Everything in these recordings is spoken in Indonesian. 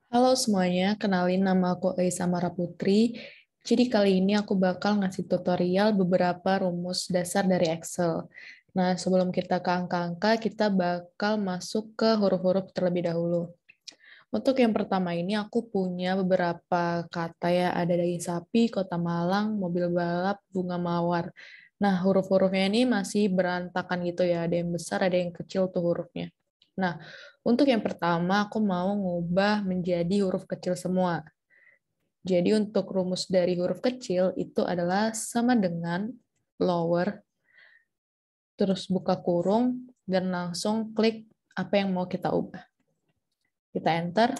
Halo semuanya, kenalin nama aku Aisa Mara Putri. Jadi kali ini aku bakal ngasih tutorial beberapa rumus dasar dari Excel. Nah, sebelum kita ke angka-angka, kita bakal masuk ke huruf-huruf terlebih dahulu. Untuk yang pertama ini aku punya beberapa kata ya, ada daging sapi, kota Malang, mobil balap, bunga mawar. Nah, huruf-hurufnya ini masih berantakan gitu ya, ada yang besar, ada yang kecil tuh hurufnya. Nah, untuk yang pertama aku mau ngubah menjadi huruf kecil semua. Jadi untuk rumus dari huruf kecil itu adalah sama dengan lower, terus buka kurung, dan langsung klik apa yang mau kita ubah. Kita enter.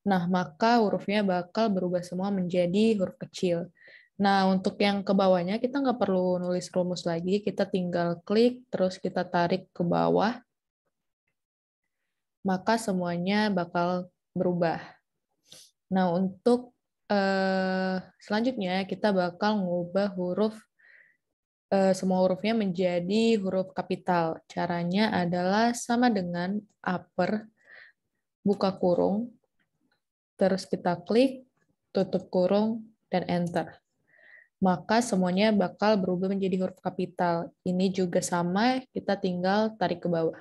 Nah, maka hurufnya bakal berubah semua menjadi huruf kecil. Nah, untuk yang ke bawahnya, kita nggak perlu nulis rumus lagi, kita tinggal klik, terus kita tarik ke bawah, maka semuanya bakal berubah. Nah, untuk selanjutnya, kita bakal ngubah semua hurufnya menjadi huruf kapital. Caranya adalah sama dengan upper, buka kurung, terus kita klik, tutup kurung, dan enter. Maka semuanya bakal berubah menjadi huruf kapital. Ini juga sama, kita tinggal tarik ke bawah.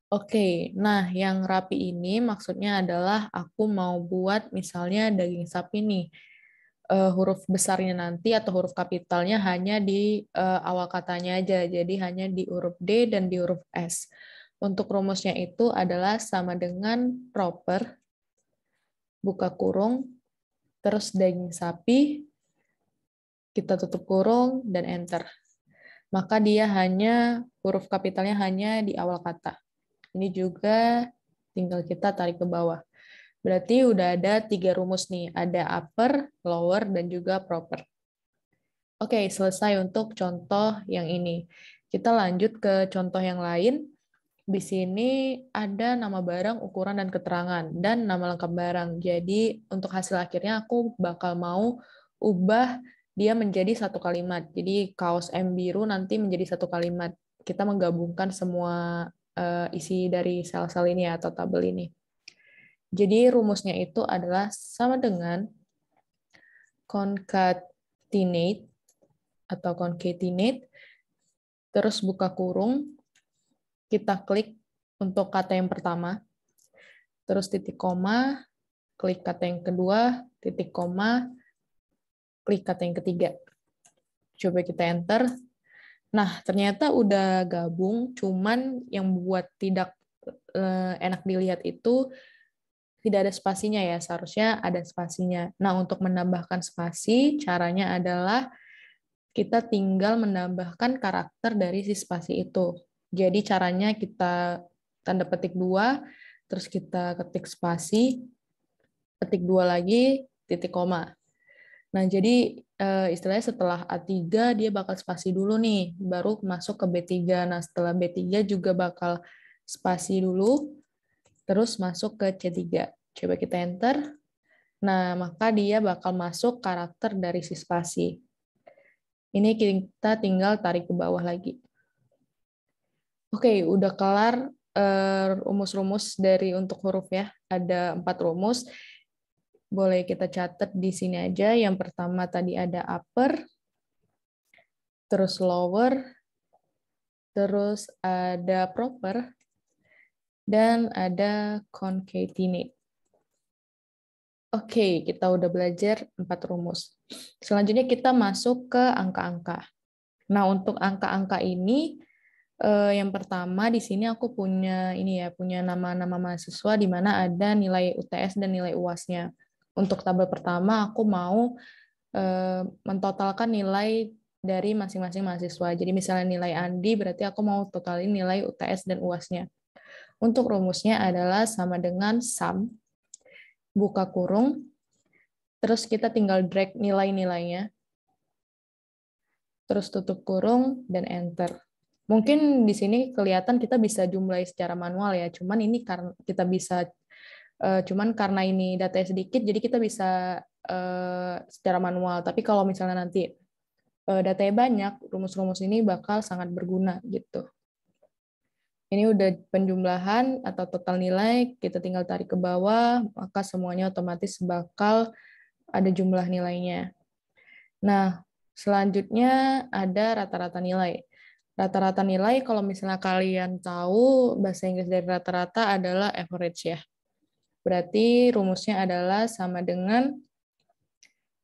Oke, nah yang rapi ini maksudnya adalah aku mau buat misalnya daging sapi nih. Huruf besarnya nanti atau huruf kapitalnya hanya di awal katanya aja, jadi hanya di huruf D dan di huruf S. Untuk rumusnya itu adalah sama dengan proper, buka kurung, terus daging sapi, kita tutup kurung, dan enter. Maka dia hanya, huruf kapitalnya hanya di awal kata. Ini juga tinggal kita tarik ke bawah. Berarti udah ada 3 rumus nih, ada upper, lower, dan juga proper. Oke, selesai untuk contoh yang ini. Kita lanjut ke contoh yang lain. Di sini ada nama barang, ukuran, dan keterangan, dan nama lengkap barang. Jadi, untuk hasil akhirnya aku bakal mau ubah dia menjadi satu kalimat. Jadi, kaos M biru nanti menjadi satu kalimat. Kita menggabungkan semua isi dari sel-sel ini atau tabel ini. Jadi, rumusnya itu adalah sama dengan concatenate atau concatenate, terus buka kurung, kita klik untuk kata yang pertama, terus titik koma, klik kata yang kedua, titik koma, klik kata yang ketiga. Coba kita enter. Nah, ternyata udah gabung, cuman yang buat tidak enak dilihat itu tidak ada spasinya ya, seharusnya ada spasinya. Nah, untuk menambahkan spasi, caranya adalah kita tinggal menambahkan karakter dari si spasi itu. Jadi caranya kita tanda petik 2, terus kita ketik spasi, ketik 2 lagi, titik koma. Nah, jadi istilahnya setelah A3 dia bakal spasi dulu nih, baru masuk ke B3. Nah, setelah B3 juga bakal spasi dulu, terus masuk ke C3. Coba kita enter. Nah, maka dia bakal masuk karakter dari si spasi. Ini kita tinggal tarik ke bawah lagi. Oke, udah kelar rumus-rumus dari untuk huruf ya. Ada 4 rumus. Boleh kita catat di sini aja. Yang pertama tadi ada upper, terus lower, terus ada proper, dan ada concatenate. Oke, kita udah belajar 4 rumus. Selanjutnya kita masuk ke angka-angka. Nah, untuk angka-angka ini, yang pertama di sini aku punya ini ya, punya nama-nama mahasiswa di mana ada nilai UTS dan nilai UAS-nya. Untuk tabel pertama aku mau mentotalkan nilai dari masing-masing mahasiswa. Jadi misalnya nilai Andi berarti aku mau totalin nilai UTS dan UAS-nya. Untuk rumusnya adalah sama dengan sum, buka kurung, terus kita tinggal drag nilai-nilainya, terus tutup kurung, dan enter. Mungkin di sini kelihatan kita bisa jumlahi secara manual ya, cuman ini karena kita bisa, cuman karena ini datanya sedikit, jadi kita bisa secara manual. Tapi kalau misalnya nanti datanya banyak, rumus-rumus ini bakal sangat berguna gitu. Ini udah penjumlahan atau total nilai, kita tinggal tarik ke bawah, maka semuanya otomatis bakal ada jumlah nilainya. Nah, selanjutnya ada rata-rata nilai. Rata-rata nilai, kalau misalnya kalian tahu, bahasa Inggris dari rata-rata adalah average ya. Berarti rumusnya adalah sama dengan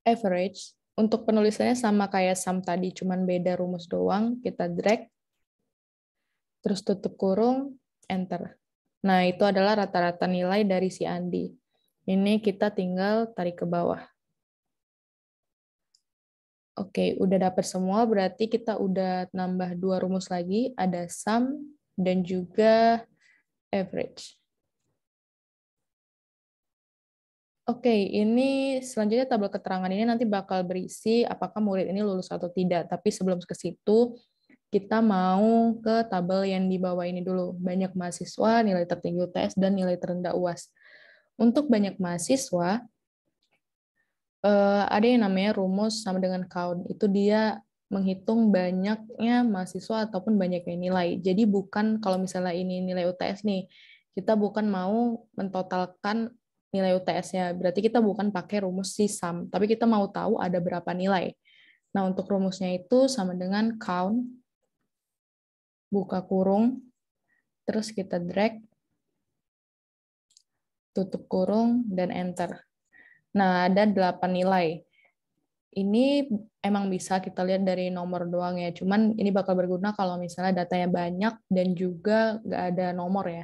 average. Untuk penulisannya sama kayak sum tadi, cuman beda rumus doang. Kita drag, terus tutup kurung, enter. Nah, itu adalah rata-rata nilai dari si Andi. Ini kita tinggal tarik ke bawah. Oke, udah dapat semua, berarti kita udah nambah 2 rumus lagi, ada sum dan juga average. Oke, ini selanjutnya tabel keterangan ini nanti bakal berisi apakah murid ini lulus atau tidak. Tapi sebelum ke situ, kita mau ke tabel yang di bawah ini dulu. Banyak mahasiswa, nilai tertinggi UTS, dan nilai terendah UAS. Untuk banyak mahasiswa, ada yang namanya rumus sama dengan count. Itu dia menghitung banyaknya mahasiswa ataupun banyaknya nilai. Jadi bukan kalau misalnya ini nilai UTS nih, kita bukan mau mentotalkan nilai UTS-nya. Berarti kita bukan pakai rumus sum, tapi kita mau tahu ada berapa nilai. Nah, untuk rumusnya itu sama dengan count, buka kurung, terus kita drag, tutup kurung, dan enter. Nah, ada 8 nilai. Ini emang bisa kita lihat dari nomor doang ya, cuman ini bakal berguna kalau misalnya datanya banyak dan juga nggak ada nomor ya.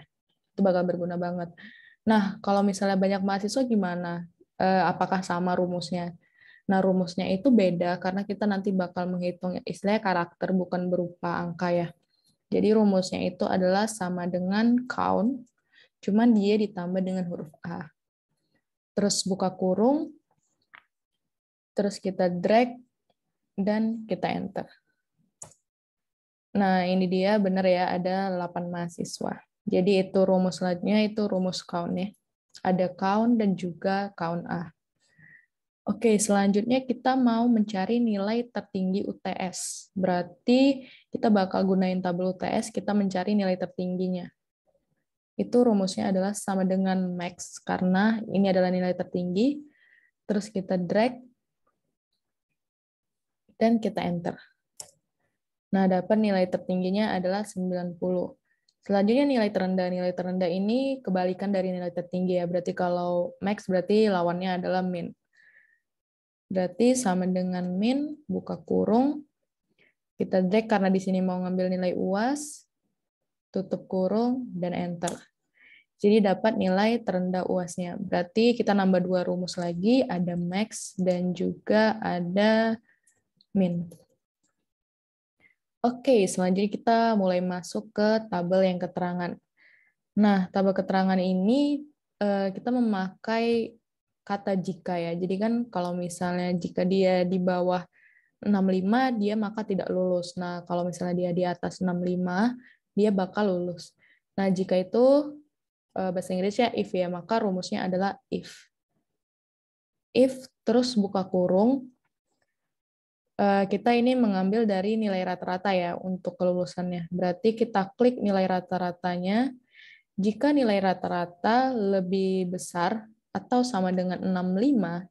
Itu bakal berguna banget. Nah, kalau misalnya banyak mahasiswa gimana? Apakah sama rumusnya? Nah, rumusnya itu beda karena kita nanti bakal menghitung istilahnya karakter bukan berupa angka ya. Jadi rumusnya itu adalah sama dengan count, cuman dia ditambah dengan huruf A. Terus buka kurung, terus kita drag, dan kita enter. Nah, ini dia benar ya, ada 8 mahasiswa. Jadi itu rumus selanjutnya, itu rumus count-nya. Ada count dan juga count A. Oke, selanjutnya kita mau mencari nilai tertinggi UTS. Berarti kita bakal gunain tabel UTS, kita mencari nilai tertingginya. Itu rumusnya adalah sama dengan max, karena ini adalah nilai tertinggi. Terus kita drag, dan kita enter. Nah, dapat nilai tertingginya adalah 90. Selanjutnya nilai terendah. Nilai terendah ini kebalikan dari nilai tertinggi ya. Berarti kalau max berarti lawannya adalah min. Berarti sama dengan min, buka kurung. Kita drag karena di sini mau ngambil nilai UAS. Tutup kurung, dan enter. Jadi dapat nilai terendah UAS-nya. Berarti kita nambah 2 rumus lagi, ada max dan juga ada min. Oke, selanjutnya kita mulai masuk ke tabel yang keterangan. Nah, tabel keterangan ini kita memakai kata jika ya. Jadi kan kalau misalnya jika dia di bawah 65, dia maka tidak lulus. Nah, kalau misalnya dia di atas 65, dia bakal lulus. Nah, jika itu bahasa Inggrisnya if ya, maka rumusnya adalah if. If terus buka kurung, kita ini mengambil dari nilai rata-rata ya untuk kelulusannya. Berarti kita klik nilai rata-ratanya. Jika nilai rata-rata lebih besar atau sama dengan 65,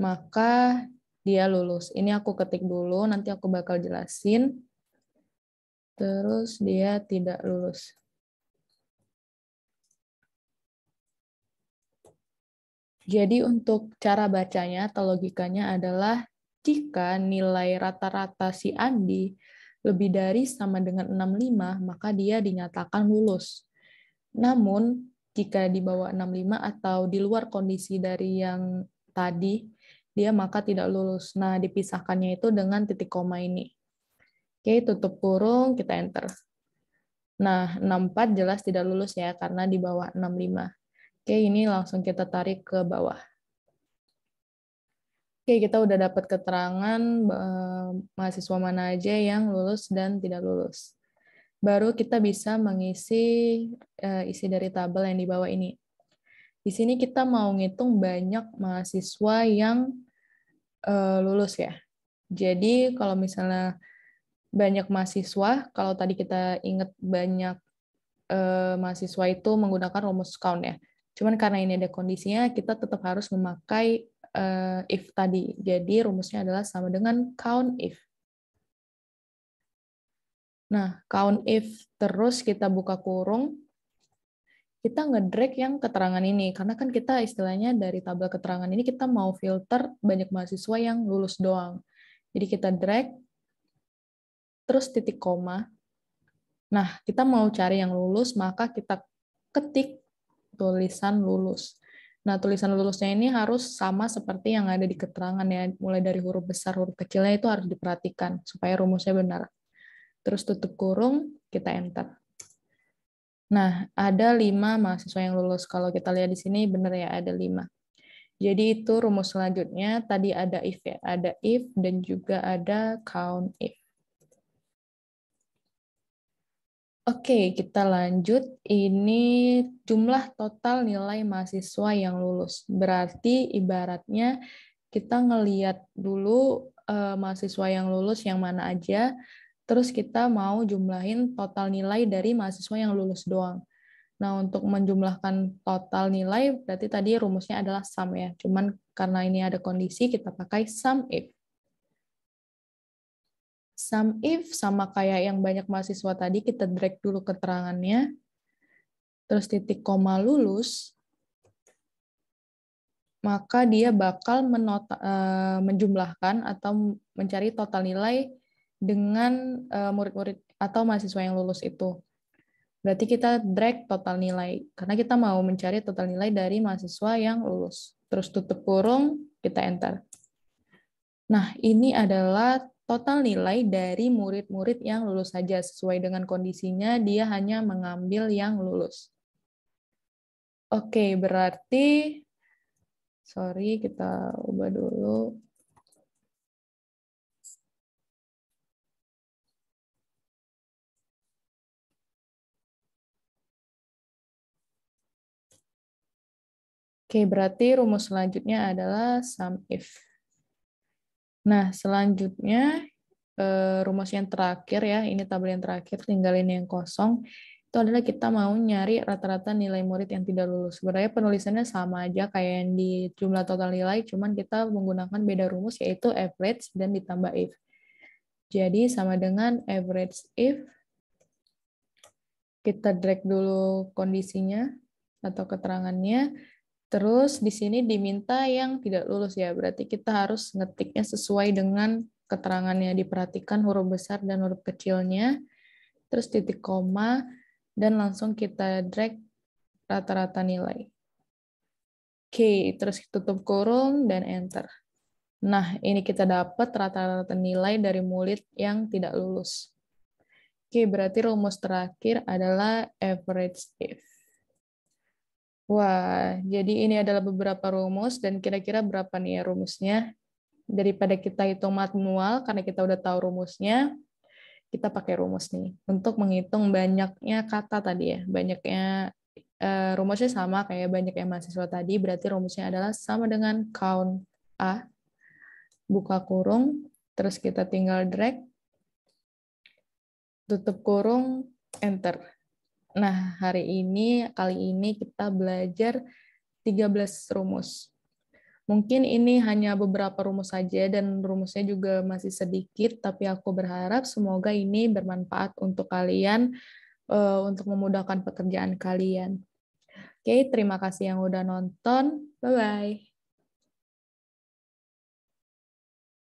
maka dia lulus. Ini aku ketik dulu, nanti aku bakal jelasin. Terus dia tidak lulus. Jadi untuk cara bacanya atau logikanya adalah jika nilai rata-rata si Andi lebih dari sama dengan 65, maka dia dinyatakan lulus. Namun, jika di bawah 65 atau di luar kondisi dari yang tadi, dia maka tidak lulus. Nah, dipisahkannya itu dengan titik koma ini. Oke, tutup kurung, kita enter. Nah, 64 jelas tidak lulus ya, karena di bawah 65. Oke, ini langsung kita tarik ke bawah. Oke, kita udah dapat keterangan mahasiswa mana aja yang lulus dan tidak lulus. Baru kita bisa mengisi isi dari tabel yang di bawah ini. Di sini kita mau ngitung banyak mahasiswa yang lulus ya. Jadi kalau misalnya banyak mahasiswa, kalau tadi kita ingat banyak mahasiswa itu menggunakan rumus count ya. Cuman karena ini ada kondisinya, kita tetap harus memakai if tadi. Jadi rumusnya adalah sama dengan count if. Nah, count if terus kita buka kurung, kita nge-drag yang keterangan ini. Karena kan kita istilahnya dari tabel keterangan ini kita mau filter banyak mahasiswa yang lulus doang. Jadi kita drag, terus titik koma. Nah, kita mau cari yang lulus, maka kita ketik tulisan lulus. Nah, tulisan lulusnya ini harus sama seperti yang ada di keterangan ya. Mulai dari huruf besar, huruf kecilnya itu harus diperhatikan supaya rumusnya benar. Terus tutup kurung, kita enter. Nah, ada 5 mahasiswa yang lulus. Kalau kita lihat di sini, benar ya, ada 5. Jadi itu rumus selanjutnya. Tadi ada if ya, ada if dan juga ada count if. Oke, kita lanjut. Ini jumlah total nilai mahasiswa yang lulus. Berarti ibaratnya kita ngeliat dulu mahasiswa yang lulus yang mana aja, terus kita mau jumlahin total nilai dari mahasiswa yang lulus doang. Nah, untuk menjumlahkan total nilai, berarti tadi rumusnya adalah sum ya. Cuman karena ini ada kondisi, kita pakai sum if. Sum if sama kayak yang banyak mahasiswa tadi, kita drag dulu keterangannya, terus titik koma lulus, maka dia bakal menjumlahkan atau mencari total nilai dengan murid-murid atau mahasiswa yang lulus itu. Berarti kita drag total nilai, karena kita mau mencari total nilai dari mahasiswa yang lulus. Terus tutup kurung, kita enter. Nah, ini adalah total nilai dari murid-murid yang lulus saja. Sesuai dengan kondisinya, dia hanya mengambil yang lulus. Oke, berarti, sorry, kita ubah dulu. Oke, berarti rumus selanjutnya adalah sum if. Nah, selanjutnya rumus yang terakhir ya, ini tabel yang terakhir, tinggalin yang kosong. Itu adalah kita mau nyari rata-rata nilai murid yang tidak lulus. Sebenarnya penulisannya sama aja kayak yang di jumlah total nilai, cuman kita menggunakan beda rumus yaitu average dan ditambah if. Jadi sama dengan average if, kita drag dulu kondisinya atau keterangannya. Terus di sini diminta yang tidak lulus ya, berarti kita harus ngetiknya sesuai dengan keterangannya. Diperhatikan huruf besar dan huruf kecilnya, terus titik koma, dan langsung kita drag rata-rata nilai. Oke, terus tutup kurung dan enter. Nah, ini kita dapat rata-rata nilai dari murid yang tidak lulus. Oke, berarti rumus terakhir adalah average if. Wah, jadi ini adalah beberapa rumus, dan kira-kira berapa nih ya rumusnya? Daripada kita hitung manual, karena kita udah tahu rumusnya, kita pakai rumus nih. Untuk menghitung banyaknya kata tadi ya, banyaknya rumusnya sama kayak banyaknya mahasiswa tadi, berarti rumusnya adalah sama dengan count A, buka kurung, terus kita tinggal drag, tutup kurung, enter. Nah, kali ini kita belajar 13 rumus. Mungkin ini hanya beberapa rumus saja dan rumusnya juga masih sedikit, tapi aku berharap semoga ini bermanfaat untuk kalian untuk memudahkan pekerjaan kalian. Oke, terima kasih yang udah nonton. Bye-bye.